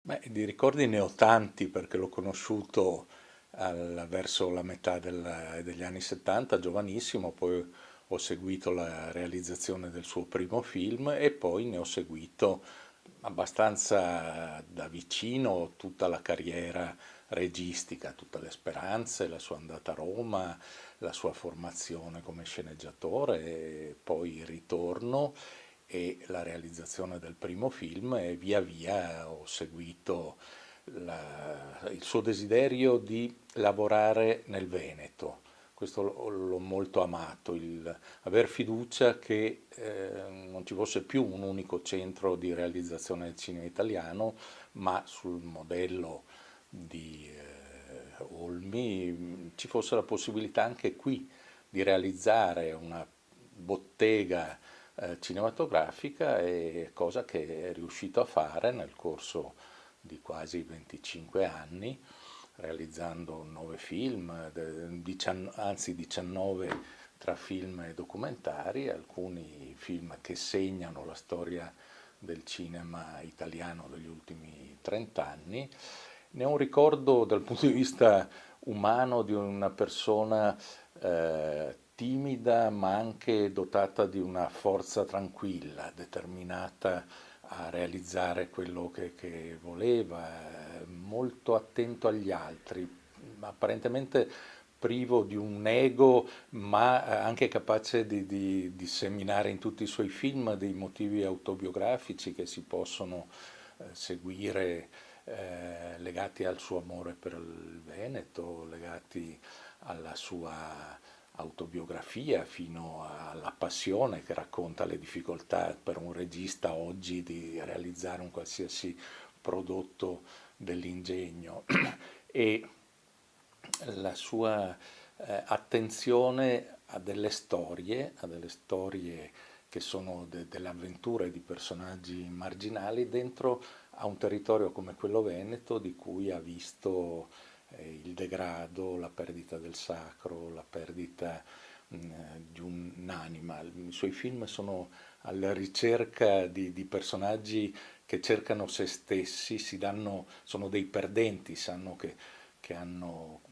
Beh, di ricordi ne ho tanti perché l'ho conosciuto verso la metà degli anni 70, giovanissimo, poi ho seguito la realizzazione del suo primo film e poi ne ho seguito abbastanza da vicino tutta la carriera registica, tutte le speranze, la sua andata a Roma, la sua formazione come sceneggiatore, e poi il ritorno e la realizzazione del primo film e via via ho seguito il suo desiderio di lavorare nel Veneto. Questo l'ho molto amato, il aver fiducia che non ci fosse più un unico centro di realizzazione del cinema italiano, ma sul modello di Olmi ci fosse la possibilità anche qui di realizzare una bottega cinematografica, e cosa che è riuscito a fare nel corso di quasi 25 anni, realizzando 9 film, anzi 19 tra film e documentari, alcuni film che segnano la storia del cinema italiano degli ultimi 30 anni. Ne ho un ricordo dal punto di vista umano di una persona timida ma anche dotata di una forza tranquilla, determinata a realizzare quello che voleva, molto attento agli altri, apparentemente privo di un ego, ma anche capace di disseminare in tutti i suoi film dei motivi autobiografici che si possono seguire, legati al suo amore per il Veneto, legati alla sua autobiografia, fino alla passione che racconta le difficoltà per un regista oggi di realizzare un qualsiasi prodotto dell'ingegno. E la sua attenzione a delle storie che sono delle avventure di personaggi marginali dentro a un territorio come quello veneto, di cui ha visto il degrado, la perdita del sacro, la perdita di un'anima. I suoi film sono alla ricerca di personaggi che cercano se stessi, sono dei perdenti, sanno che hanno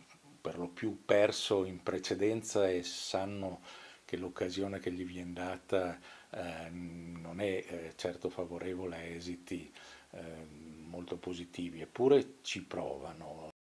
per lo più perso in precedenza e sanno che l'occasione che gli viene data non è certo favorevole a esiti molto positivi, eppure ci provano.